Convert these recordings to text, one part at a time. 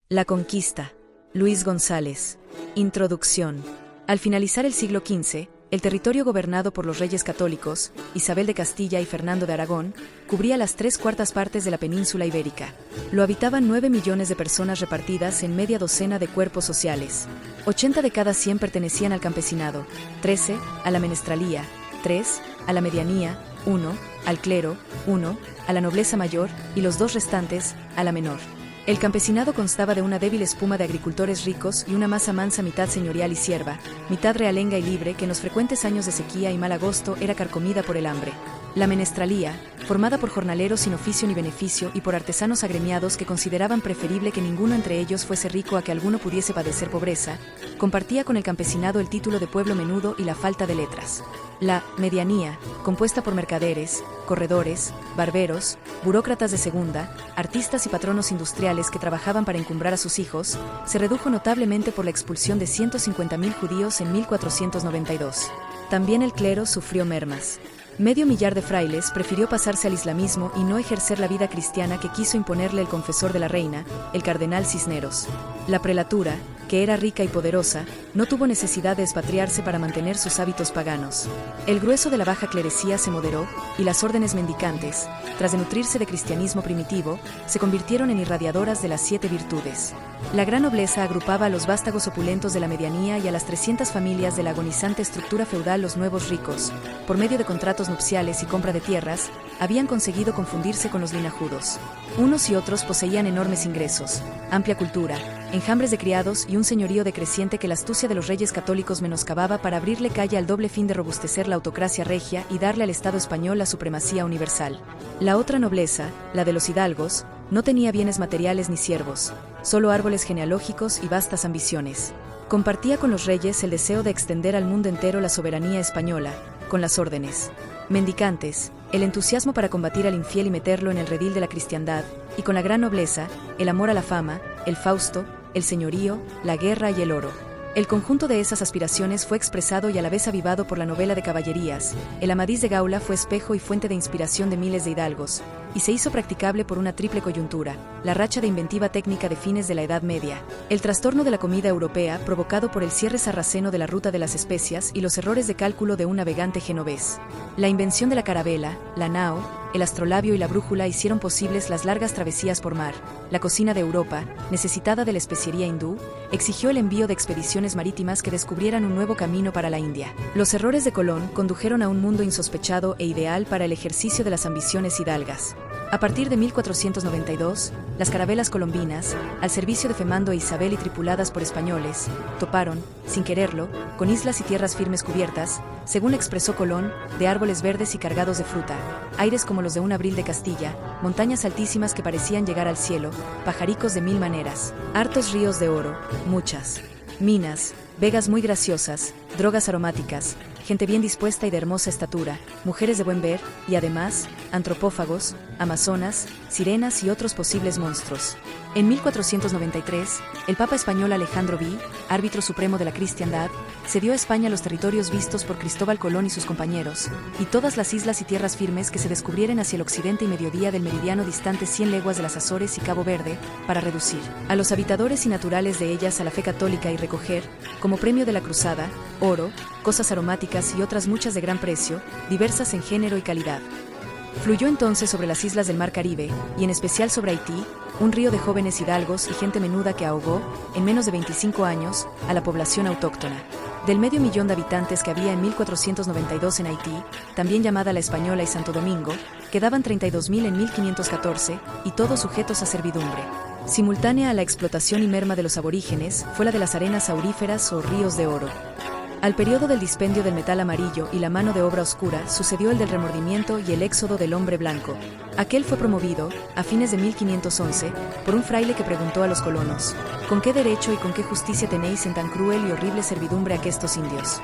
La conquista. Luis González. Introducción. Al finalizar el siglo XV, el territorio gobernado por los reyes católicos, Isabel de Castilla y Fernando de Aragón, cubría las 3/4 partes de la península ibérica. Lo habitaban 9 millones de personas repartidas en media docena de cuerpos sociales. 80 de cada 100 pertenecían al campesinado, 13 a la menestralía, 3 a la medianía, 1 al clero, 1 a la nobleza mayor y los 2 restantes a la menor. El campesinado constaba de una débil espuma de agricultores ricos y una masa mansa mitad señorial y sierva, mitad realenga y libre que en los frecuentes años de sequía y mal agosto era carcomida por el hambre. La menestralía, formada por jornaleros sin oficio ni beneficio y por artesanos agremiados que consideraban preferible que ninguno entre ellos fuese rico a que alguno pudiese padecer pobreza, compartía con el campesinado el título de pueblo menudo y la falta de letras. La medianía, compuesta por mercaderes, corredores, barberos, burócratas de segunda, artistas y patronos industriales que trabajaban para encumbrar a sus hijos, se redujo notablemente por la expulsión de 150.000 judíos en 1492. También el clero sufrió mermas. Medio millar de frailes prefirió pasarse al islamismo y no ejercer la vida cristiana que quiso imponerle el confesor de la reina, el cardenal Cisneros. La prelatura, que era rica y poderosa, no tuvo necesidad de expatriarse para mantener sus hábitos paganos. El grueso de la baja clerecía se moderó, y las órdenes mendicantes, tras de nutrirse de cristianismo primitivo, se convirtieron en irradiadoras de las 7 virtudes. La gran nobleza agrupaba a los vástagos opulentos de la medianía y a las 300 familias de la agonizante estructura feudal. Los nuevos ricos, por medio de contratos nupciales y compra de tierras, habían conseguido confundirse con los linajudos. Unos y otros poseían enormes ingresos, amplia cultura, enjambres de criados y un señorío decreciente que la astucia de los reyes católicos menoscababa para abrirle calle al doble fin de robustecer la autocracia regia y darle al Estado español la supremacía universal. La otra nobleza, la de los hidalgos, no tenía bienes materiales ni siervos, solo árboles genealógicos y vastas ambiciones. Compartía con los reyes el deseo de extender al mundo entero la soberanía española, con las órdenes mendicantes, el entusiasmo para combatir al infiel y meterlo en el redil de la cristiandad, y con la gran nobleza, el amor a la fama, el fausto, el señorío, la guerra y el oro. El conjunto de esas aspiraciones fue expresado y a la vez avivado por la novela de caballerías. El Amadís de Gaula fue espejo y fuente de inspiración de miles de hidalgos, y se hizo practicable por una triple coyuntura: la racha de inventiva técnica de fines de la Edad Media, el trastorno de la comida europea provocado por el cierre sarraceno de la ruta de las especias y los errores de cálculo de un navegante genovés. La invención de la carabela, la nao, el astrolabio y la brújula hicieron posibles las largas travesías por mar. La cocina de Europa, necesitada de la especiería hindú, exigió el envío de expediciones marítimas que descubrieran un nuevo camino para la India. Los errores de Colón condujeron a un mundo insospechado e ideal para el ejercicio de las ambiciones hidalgas. A partir de 1492, las carabelas colombinas, al servicio de Fernando e Isabel y tripuladas por españoles, toparon, sin quererlo, con islas y tierras firmes cubiertas, según expresó Colón, de árboles verdes y cargados de fruta, aires como los de un abril de Castilla, montañas altísimas que parecían llegar al cielo, pajaricos de 1000 maneras, hartos ríos de oro, muchas minas, vegas muy graciosas, drogas aromáticas, gente bien dispuesta y de hermosa estatura, mujeres de buen ver, y además, antropófagos, amazonas, sirenas y otros posibles monstruos. En 1493, el Papa español Alejandro V, árbitro supremo de la cristiandad, cedió a España los territorios vistos por Cristóbal Colón y sus compañeros, y todas las islas y tierras firmes que se descubrieren hacia el occidente y mediodía del meridiano distante 100 leguas de las Azores y Cabo Verde, para reducir a los habitadores y naturales de ellas a la fe católica y recoger, como premio de la cruzada, oro, cosas aromáticas y otras muchas de gran precio, diversas en género y calidad. Fluyó entonces sobre las islas del Mar Caribe, y en especial sobre Haití, un río de jóvenes hidalgos y gente menuda que ahogó, en menos de 25 años, a la población autóctona. Del medio millón de habitantes que había en 1492 en Haití, también llamada La Española y Santo Domingo, quedaban 32.000 en 1514, y todos sujetos a servidumbre. Simultánea a la explotación y merma de los aborígenes fue la de las arenas auríferas o ríos de oro. Al periodo del dispendio del metal amarillo y la mano de obra oscura sucedió el del remordimiento y el éxodo del hombre blanco. Aquel fue promovido, a fines de 1511, por un fraile que preguntó a los colonos: ¿con qué derecho y con qué justicia tenéis en tan cruel y horrible servidumbre a aquestos indios?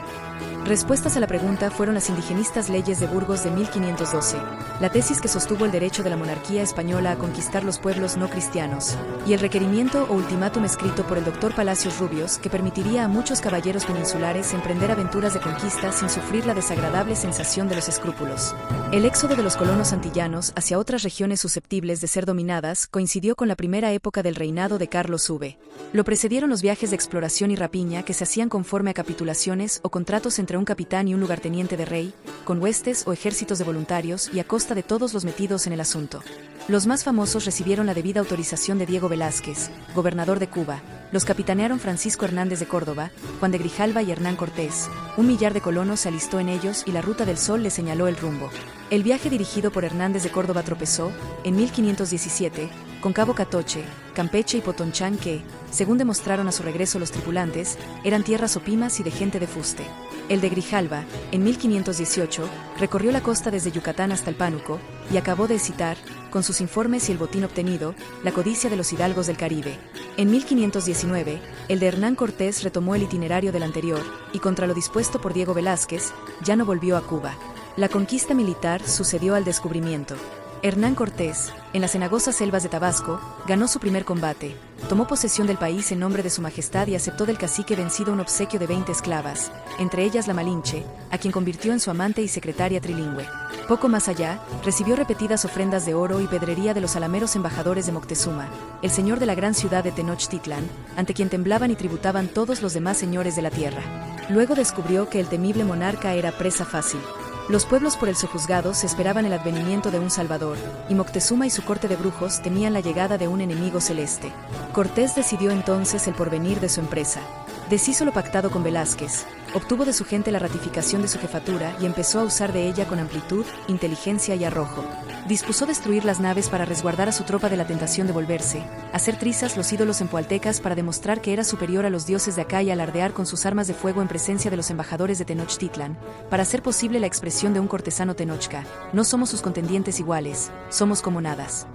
Respuestas a la pregunta fueron las indigenistas leyes de Burgos de 1512, la tesis que sostuvo el derecho de la monarquía española a conquistar los pueblos no cristianos, y el requerimiento o ultimátum escrito por el doctor Palacios Rubios que permitiría a muchos caballeros peninsulares emprender aventuras de conquista sin sufrir la desagradable sensación de los escrúpulos. El éxodo de los colonos antillanos hacia otras regiones susceptibles de ser dominadas coincidió con la primera época del reinado de Carlos V. Lo precedieron los viajes de exploración y rapiña que se hacían conforme a capitulaciones o contratos entre un capitán y un lugarteniente de rey, con huestes o ejércitos de voluntarios y a costa de todos los metidos en el asunto. Los más famosos recibieron la debida autorización de Diego Velázquez, gobernador de Cuba. Los capitanearon Francisco Hernández de Córdoba, Juan de Grijalva y Hernán Cortés. 1 millar de colonos se alistó en ellos y la Ruta del Sol les señaló el rumbo. El viaje dirigido por Hernández de Córdoba tropezó, en 1517, con Cabo Catoche, Campeche y Potonchán que, según demostraron a su regreso los tripulantes, eran tierras opimas y de gente de fuste. El de Grijalva, en 1518, recorrió la costa desde Yucatán hasta el Pánuco, y acabó de excitar, con sus informes y el botín obtenido, la codicia de los hidalgos del Caribe. En 1519, el de Hernán Cortés retomó el itinerario del anterior, y contra lo dispuesto por Diego Velázquez, ya no volvió a Cuba. La conquista militar sucedió al descubrimiento. Hernán Cortés, en las cenagosas selvas de Tabasco, ganó su primer combate, tomó posesión del país en nombre de su majestad y aceptó del cacique vencido un obsequio de 20 esclavas, entre ellas la Malinche, a quien convirtió en su amante y secretaria trilingüe. Poco más allá, recibió repetidas ofrendas de oro y pedrería de los alameros embajadores de Moctezuma, el señor de la gran ciudad de Tenochtitlan, ante quien temblaban y tributaban todos los demás señores de la tierra. Luego descubrió que el temible monarca era presa fácil. Los pueblos por el sojuzgado esperaban el advenimiento de un salvador, y Moctezuma y su corte de brujos temían la llegada de un enemigo celeste. Cortés decidió entonces el porvenir de su empresa. Deshizo lo pactado con Velázquez, obtuvo de su gente la ratificación de su jefatura y empezó a usar de ella con amplitud, inteligencia y arrojo. Dispuso destruir las naves para resguardar a su tropa de la tentación de volverse, hacer trizas los ídolos empoaltecas para demostrar que era superior a los dioses de acá y alardear con sus armas de fuego en presencia de los embajadores de Tenochtitlan, para hacer posible la expresión de un cortesano tenochca: no somos sus contendientes iguales, somos como nadas.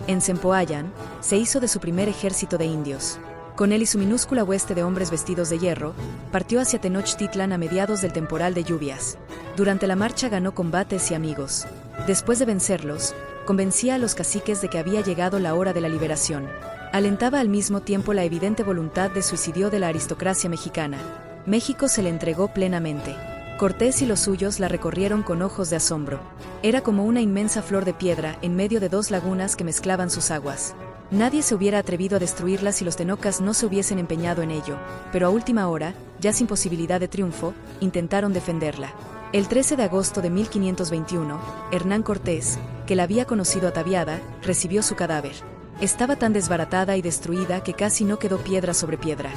En Zempoallan, se hizo de su primer ejército de indios. Con él y su minúscula hueste de hombres vestidos de hierro, partió hacia Tenochtitlan a mediados del temporal de lluvias. Durante la marcha ganó combates y amigos. Después de vencerlos, convencía a los caciques de que había llegado la hora de la liberación. Alentaba al mismo tiempo la evidente voluntad de suicidio de la aristocracia mexicana. México se le entregó plenamente. Cortés y los suyos la recorrieron con ojos de asombro. Era como una inmensa flor de piedra en medio de 2 lagunas que mezclaban sus aguas. Nadie se hubiera atrevido a destruirla si los tenocas no se hubiesen empeñado en ello, pero a última hora, ya sin posibilidad de triunfo, intentaron defenderla. El 13 de agosto de 1521, Hernán Cortés, que la había conocido ataviada, recibió su cadáver. Estaba tan desbaratada y destruida que casi no quedó piedra sobre piedra.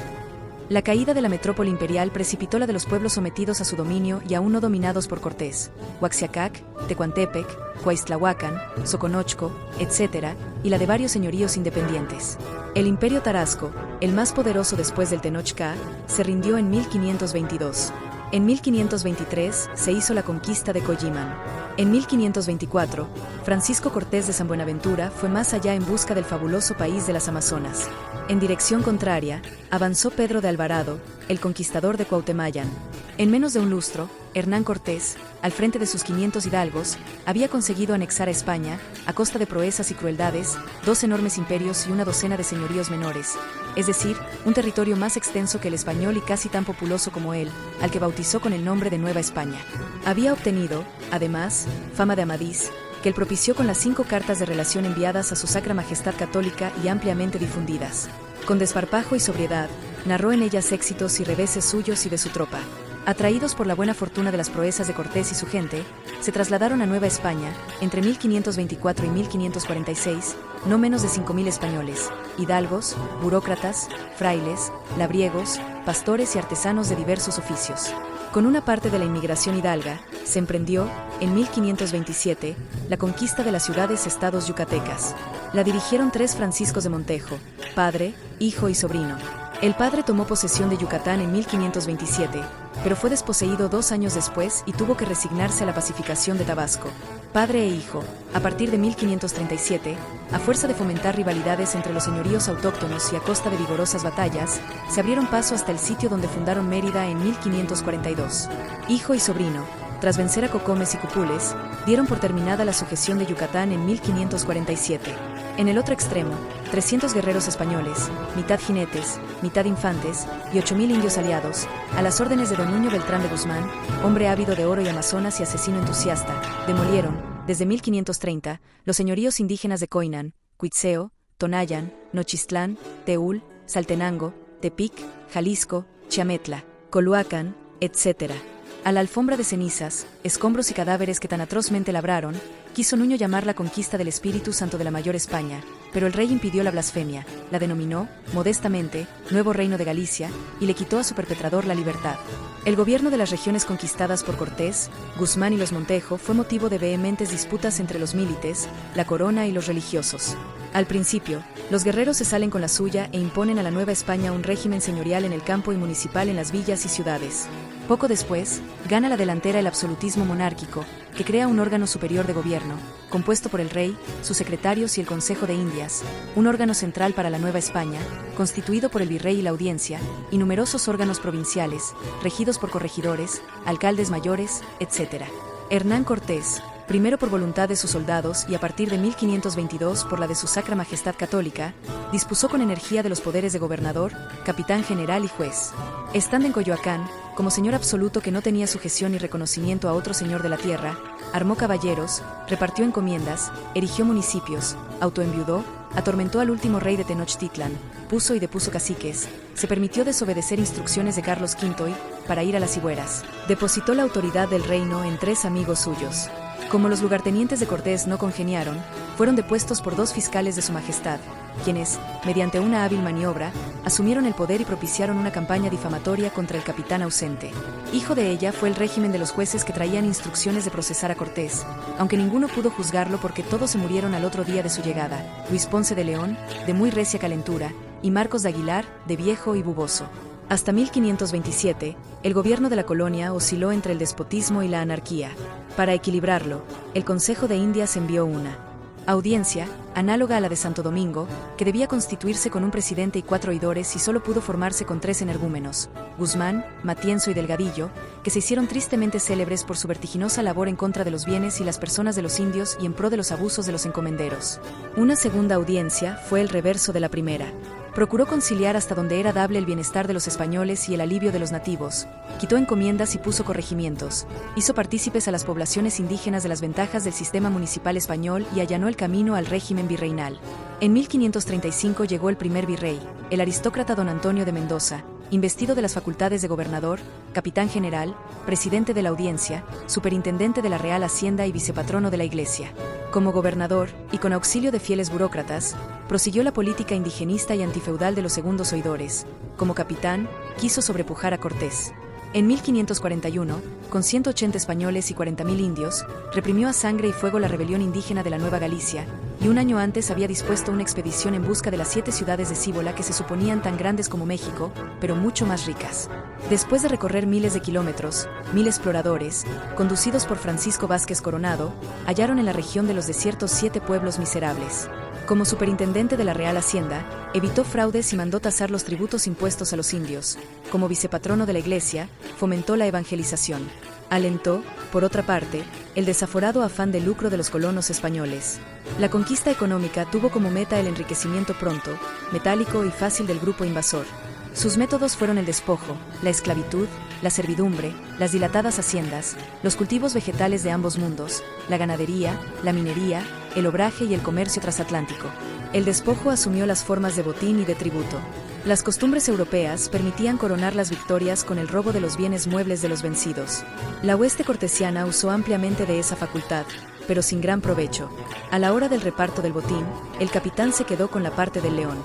La caída de la metrópoli imperial precipitó la de los pueblos sometidos a su dominio y aún no dominados por Cortés: Huaxiacac, Tecuantepec, Coaixtlahuacan, Soconochco, etc., y la de varios señoríos independientes. El imperio tarasco, el más poderoso después del Tenochca, se rindió en 1522. En 1523 se hizo la conquista de Colliman. En 1524, Francisco Cortés de San Buenaventura fue más allá en busca del fabuloso país de las Amazonas. En dirección contraria, avanzó Pedro de Alvarado, el conquistador de Cuauhtémoc. En menos de un lustro, Hernán Cortés, al frente de sus 500 hidalgos, había conseguido anexar a España, a costa de proezas y crueldades, 2 enormes imperios y una docena de señoríos menores, es decir, un territorio más extenso que el español y casi tan populoso como él, al que bautizó con el nombre de Nueva España. Había obtenido, además, fama de Amadís, que él propició con las 5 cartas de relación enviadas a su Sacra Majestad Católica y ampliamente difundidas. Con desparpajo y sobriedad, narró en ellas éxitos y reveses suyos y de su tropa. Atraídos por la buena fortuna de las proezas de Cortés y su gente, se trasladaron a Nueva España, entre 1524 y 1546, no menos de 5.000 españoles, hidalgos, burócratas, frailes, labriegos, pastores y artesanos de diversos oficios. Con una parte de la inmigración hidalga, se emprendió, en 1527, la conquista de las ciudades-estados yucatecas. La dirigieron 3 Franciscos de Montejo, padre, hijo y sobrino. El padre tomó posesión de Yucatán en 1527, pero fue desposeído 2 años después y tuvo que resignarse a la pacificación de Tabasco. Padre e hijo, a partir de 1537, a fuerza de fomentar rivalidades entre los señoríos autóctonos y a costa de vigorosas batallas, se abrieron paso hasta el sitio donde fundaron Mérida en 1542. Hijo y sobrino, tras vencer a Cocomes y Cupules, dieron por terminada la sujeción de Yucatán en 1547. En el otro extremo, 300 guerreros españoles, mitad jinetes, mitad infantes, y 8.000 indios aliados, a las órdenes de don Nuño Beltrán de Guzmán, hombre ávido de oro y amazonas y asesino entusiasta, demolieron, desde 1530, los señoríos indígenas de Coinán, Cuitzeo, Tonayan, Nochistlán, Teúl, Saltenango, Tepic, Jalisco, Chiametla, Coluacán, etc. A la alfombra de cenizas, escombros y cadáveres que tan atrozmente labraron, quiso Nuño llamar la conquista del Espíritu Santo de la Mayor España, pero el rey impidió la blasfemia, la denominó, modestamente, Nuevo Reino de Galicia, y le quitó a su perpetrador la libertad. El gobierno de las regiones conquistadas por Cortés, Guzmán y los Montejo fue motivo de vehementes disputas entre los milites, la corona y los religiosos. Al principio, los guerreros se salen con la suya e imponen a la Nueva España un régimen señorial en el campo y municipal en las villas y ciudades. Poco después, gana la delantera el absolutismo monárquico, que crea un órgano superior de gobierno, compuesto por el rey, sus secretarios y el Consejo de Indias, un órgano central para la Nueva España, constituido por el virrey y la audiencia, y numerosos órganos provinciales, regidos por corregidores, alcaldes mayores, etc. Hernán Cortés, primero por voluntad de sus soldados y a partir de 1522 por la de su Sacra Majestad Católica, dispuso con energía de los poderes de gobernador, capitán general y juez. Estando en Coyoacán, como señor absoluto que no tenía sujeción ni reconocimiento a otro señor de la tierra, armó caballeros, repartió encomiendas, erigió municipios, autoenviudó, atormentó al último rey de Tenochtitlan, puso y depuso caciques, se permitió desobedecer instrucciones de Carlos V para ir a las Cibueras. Depositó la autoridad del reino en 3 amigos suyos. Como los lugartenientes de Cortés no congeniaron, fueron depuestos por 2 fiscales de su majestad, quienes, mediante una hábil maniobra, asumieron el poder y propiciaron una campaña difamatoria contra el capitán ausente. Hijo de ella fue el régimen de los jueces que traían instrucciones de procesar a Cortés, aunque ninguno pudo juzgarlo porque todos se murieron al otro día de su llegada: Luis Ponce de León, de muy recia calentura, y Marcos de Aguilar, de viejo y buboso. Hasta 1527, el gobierno de la colonia osciló entre el despotismo y la anarquía. Para equilibrarlo, el Consejo de Indias envió una audiencia, análoga a la de Santo Domingo, que debía constituirse con un presidente y 4 oidores y solo pudo formarse con 3 energúmenos, Guzmán, Matienzo y Delgadillo, que se hicieron tristemente célebres por su vertiginosa labor en contra de los bienes y las personas de los indios y en pro de los abusos de los encomenderos. Una segunda audiencia fue el reverso de la primera. Procuró conciliar hasta donde era dable el bienestar de los españoles y el alivio de los nativos, quitó encomiendas y puso corregimientos, hizo partícipes a las poblaciones indígenas de las ventajas del sistema municipal español y allanó el camino al régimen virreinal. En 1535 llegó el primer virrey, el aristócrata don Antonio de Mendoza, investido de las facultades de gobernador, capitán general, presidente de la audiencia, superintendente de la Real Hacienda y vicepatrono de la Iglesia. Como gobernador, y con auxilio de fieles burócratas, prosiguió la política indigenista y antifeudal de los segundos oidores. Como capitán, quiso sobrepujar a Cortés. En 1541, con 180 españoles y 40.000 indios, reprimió a sangre y fuego la rebelión indígena de la Nueva Galicia, y un año antes había dispuesto una expedición en busca de las 7 ciudades de Cíbola que se suponían tan grandes como México, pero mucho más ricas. Después de recorrer miles de kilómetros, 1000 exploradores, conducidos por Francisco Vázquez Coronado, hallaron en la región de los desiertos 7 pueblos miserables. Como superintendente de la Real Hacienda, evitó fraudes y mandó tasar los tributos impuestos a los indios. Como vicepatrono de la Iglesia, fomentó la evangelización. Alentó, por otra parte, el desaforado afán de lucro de los colonos españoles. La conquista económica tuvo como meta el enriquecimiento pronto, metálico y fácil del grupo invasor. Sus métodos fueron el despojo, la esclavitud, la servidumbre, las dilatadas haciendas, los cultivos vegetales de ambos mundos, la ganadería, la minería, el obraje y el comercio transatlántico. El despojo asumió las formas de botín y de tributo. Las costumbres europeas permitían coronar las victorias con el robo de los bienes muebles de los vencidos. La hueste cortesiana usó ampliamente de esa facultad, pero sin gran provecho. A la hora del reparto del botín, el capitán se quedó con la parte del león.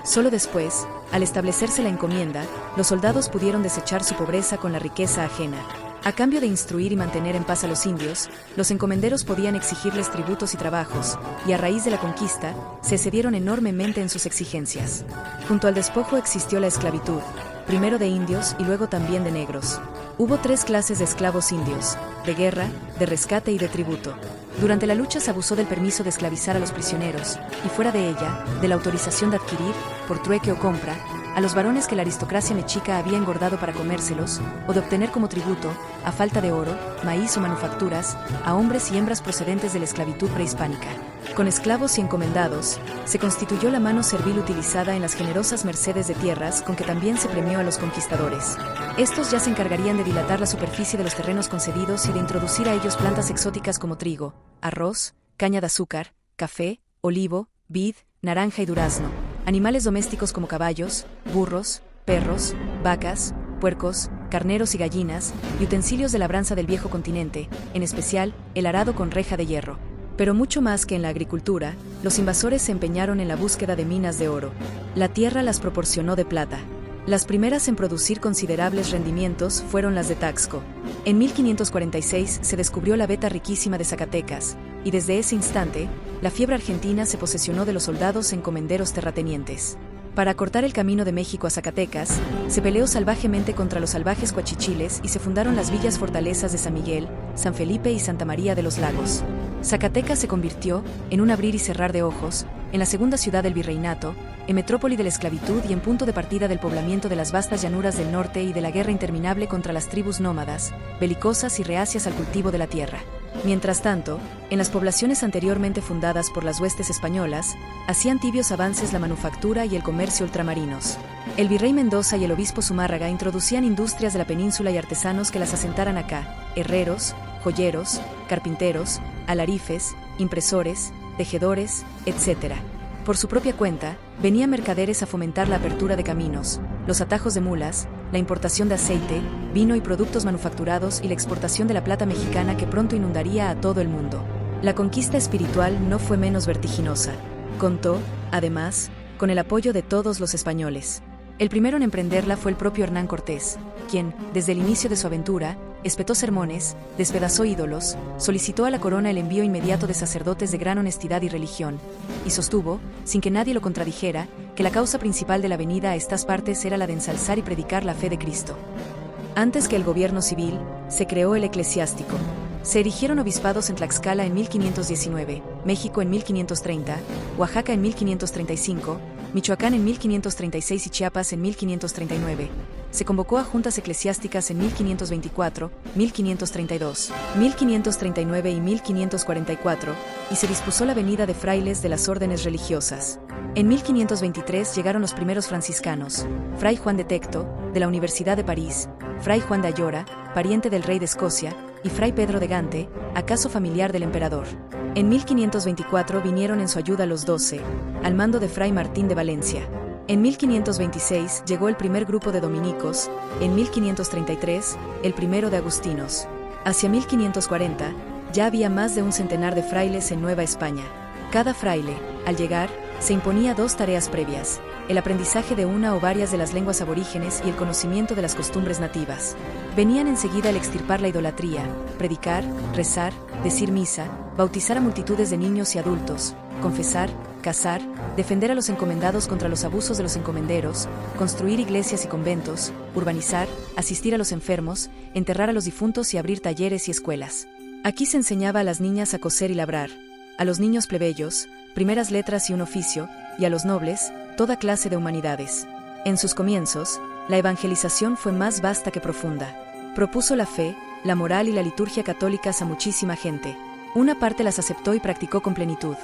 Solo después, al establecerse la encomienda, los soldados pudieron desechar su pobreza con la riqueza ajena. A cambio de instruir y mantener en paz a los indios, los encomenderos podían exigirles tributos y trabajos, y a raíz de la conquista, se excedieron enormemente en sus exigencias. Junto al despojo existió la esclavitud, primero de indios y luego también de negros. Hubo 3 clases de esclavos indios: de guerra, de rescate y de tributo. Durante la lucha se abusó del permiso de esclavizar a los prisioneros, y fuera de ella, de la autorización de adquirir, por trueque o compra, a los varones que la aristocracia mexica había engordado para comérselos, o de obtener como tributo, a falta de oro, maíz o manufacturas, a hombres y hembras procedentes de la esclavitud prehispánica. Con esclavos y encomendados, se constituyó la mano servil utilizada en las generosas mercedes de tierras con que también se premió a los conquistadores. Estos ya se encargarían de dilatar la superficie de los terrenos concedidos y de introducir a ellos plantas exóticas como trigo, arroz, caña de azúcar, café, olivo, vid, naranja y durazno, animales domésticos como caballos, burros, perros, vacas, puercos, carneros y gallinas, y utensilios de labranza del viejo continente, en especial, el arado con reja de hierro. Pero mucho más que en la agricultura, los invasores se empeñaron en la búsqueda de minas de oro. La tierra las proporcionó de plata. Las primeras en producir considerables rendimientos fueron las de Taxco. En 1546 se descubrió la veta riquísima de Zacatecas, y desde ese instante, la fiebre argentina se posesionó de los soldados encomenderos terratenientes. Para cortar el camino de México a Zacatecas, se peleó salvajemente contra los salvajes coachichiles y se fundaron las villas fortalezas de San Miguel, San Felipe y Santa María de los Lagos. Zacatecas se convirtió, en un abrir y cerrar de ojos, en la segunda ciudad del virreinato, en metrópoli de la esclavitud y en punto de partida del poblamiento de las vastas llanuras del norte y de la guerra interminable contra las tribus nómadas, belicosas y reacias al cultivo de la tierra. Mientras tanto, en las poblaciones anteriormente fundadas por las huestes españolas, hacían tibios avances la manufactura y el comercio ultramarinos. El virrey Mendoza y el obispo Zumárraga introducían industrias de la península y artesanos que las asentaran acá, herreros, joyeros, carpinteros, alarifes, impresores, tejedores, etc. Por su propia cuenta, venían mercaderes a fomentar la apertura de caminos, los atajos de mulas, la importación de aceite, vino y productos manufacturados y la exportación de la plata mexicana que pronto inundaría a todo el mundo. La conquista espiritual no fue menos vertiginosa. Contó, además, con el apoyo de todos los españoles. El primero en emprenderla fue el propio Hernán Cortés, quien, desde el inicio de su aventura, espetó sermones, despedazó ídolos, solicitó a la corona el envío inmediato de sacerdotes de gran honestidad y religión, y sostuvo, sin que nadie lo contradijera, que la causa principal de la venida a estas partes era la de ensalzar y predicar la fe de Cristo. Antes que el gobierno civil, se creó el eclesiástico. Se erigieron obispados en Tlaxcala en 1519, México en 1530, Oaxaca en 1535, Michoacán en 1536 y Chiapas en 1539. Se convocó a juntas eclesiásticas en 1524, 1532, 1539 y 1544, y se dispuso la venida de frailes de las órdenes religiosas. En 1523 llegaron los primeros franciscanos, Fray Juan de Tecto, de la Universidad de París, Fray Juan de Ayora, pariente del rey de Escocia, y Fray Pedro de Gante, acaso familiar del emperador. En 1524 vinieron en su ayuda los 12, al mando de Fray Martín de Valencia. En 1526 llegó el primer grupo de dominicos, en 1533, el primero de agustinos. Hacia 1540, ya había más de un centenar de frailes en Nueva España. Cada fraile, al llegar, se imponía dos tareas previas: el aprendizaje de una o varias de las lenguas aborígenes y el conocimiento de las costumbres nativas. Venían enseguida el extirpar la idolatría, predicar, rezar, decir misa, bautizar a multitudes de niños y adultos, confesar, casar, defender a los encomendados contra los abusos de los encomenderos, construir iglesias y conventos, urbanizar, asistir a los enfermos, enterrar a los difuntos y abrir talleres y escuelas. Aquí se enseñaba a las niñas a coser y labrar, a los niños plebeyos, primeras letras y un oficio, y a los nobles, toda clase de humanidades. En sus comienzos, la evangelización fue más vasta que profunda. Propuso la fe, la moral y la liturgia católicas a muchísima gente. Una parte las aceptó y practicó con plenitud.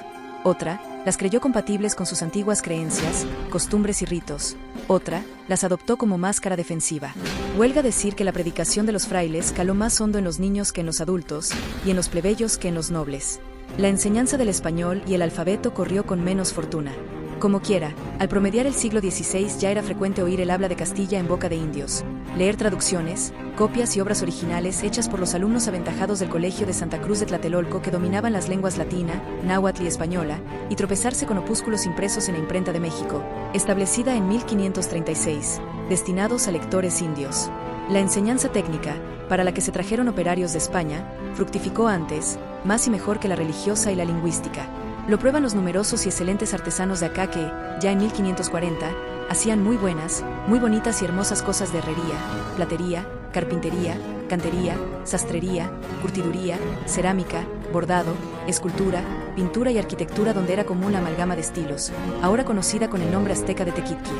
Otra, las creyó compatibles con sus antiguas creencias, costumbres y ritos. Otra, las adoptó como máscara defensiva. Huelga decir que la predicación de los frailes caló más hondo en los niños que en los adultos, y en los plebeyos que en los nobles. La enseñanza del español y el alfabeto corrió con menos fortuna. Como quiera, al promediar el siglo XVI ya era frecuente oír el habla de Castilla en boca de indios, leer traducciones, copias y obras originales hechas por los alumnos aventajados del Colegio de Santa Cruz de Tlatelolco que dominaban las lenguas latina, náhuatl y española, y tropezarse con opúsculos impresos en la Imprenta de México, establecida en 1536, destinados a lectores indios. La enseñanza técnica, para la que se trajeron operarios de España, fructificó antes, más y mejor que la religiosa y la lingüística. Lo prueban los numerosos y excelentes artesanos de acá que, ya en 1540, hacían muy buenas, muy bonitas y hermosas cosas de herrería, platería, carpintería, cantería, sastrería, curtiduría, cerámica, bordado, escultura, pintura y arquitectura, donde era común la amalgama de estilos, ahora conocida con el nombre azteca de Tequitqui.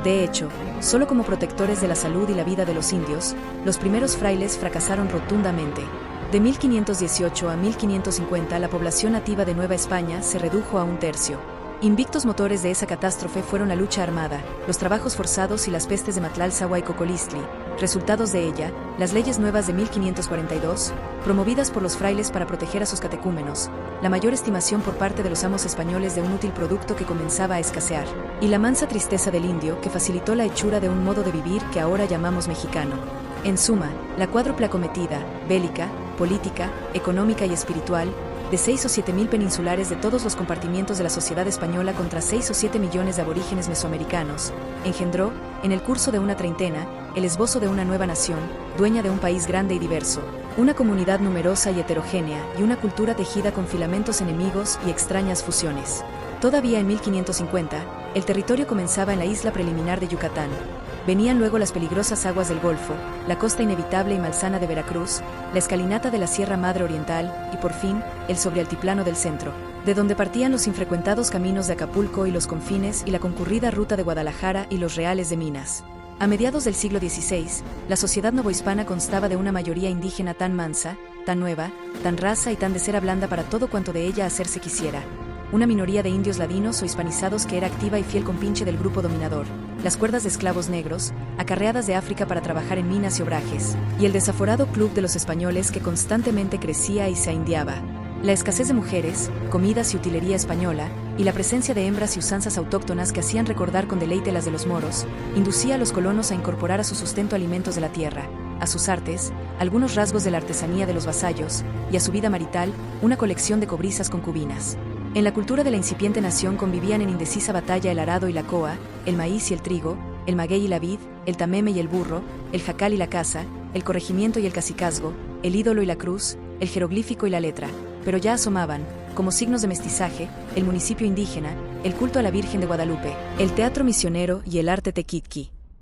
De hecho, solo como protectores de la salud y la vida de los indios, los primeros frailes fracasaron rotundamente. De 1518 a 1550 la población nativa de Nueva España se redujo a un tercio. Invictos motores de esa catástrofe fueron la lucha armada, los trabajos forzados y las pestes de Matlalzahua y Cocolistli. Resultados de ella, las leyes nuevas de 1542, promovidas por los frailes para proteger a sus catecúmenos, la mayor estimación por parte de los amos españoles de un útil producto que comenzaba a escasear, y la mansa tristeza del indio que facilitó la hechura de un modo de vivir que ahora llamamos mexicano. En suma, la cuádruple acometida, bélica, política, económica y espiritual, de 6 o 7 mil peninsulares de todos los compartimientos de la sociedad española contra 6 o 7 millones de aborígenes mesoamericanos, engendró, en el curso de una treintena, el esbozo de una nueva nación, dueña de un país grande y diverso, una comunidad numerosa y heterogénea y una cultura tejida con filamentos enemigos y extrañas fusiones. Todavía en 1550, el territorio comenzaba en la isla preliminar de Yucatán. Venían luego las peligrosas aguas del Golfo, la costa inevitable y malsana de Veracruz, la escalinata de la Sierra Madre Oriental y, por fin, el sobrealtiplano del centro, de donde partían los infrecuentados caminos de Acapulco y los confines y la concurrida ruta de Guadalajara y los reales de Minas. A mediados del siglo XVI, la sociedad novohispana constaba de una mayoría indígena tan mansa, tan nueva, tan rasa y tan de cera blanda para todo cuanto de ella hacerse quisiera. Una minoría de indios ladinos o hispanizados que era activa y fiel compinche del grupo dominador, las cuerdas de esclavos negros, acarreadas de África para trabajar en minas y obrajes, y el desaforado club de los españoles que constantemente crecía y se aindiaba. La escasez de mujeres, comidas y utilería española, y la presencia de hembras y usanzas autóctonas que hacían recordar con deleite las de los moros, inducía a los colonos a incorporar a su sustento alimentos de la tierra, a sus artes, algunos rasgos de la artesanía de los vasallos, y a su vida marital, una colección de cobrizas concubinas. En la cultura de la incipiente nación convivían en indecisa batalla el arado y la coa, el maíz y el trigo, el maguey y la vid, el tameme y el burro, el jacal y la caza, el corregimiento y el cacicazgo, el ídolo y la cruz, el jeroglífico y la letra, pero ya asomaban, como signos de mestizaje, el municipio indígena, el culto a la Virgen de Guadalupe, el teatro misionero y el arte tequitqui.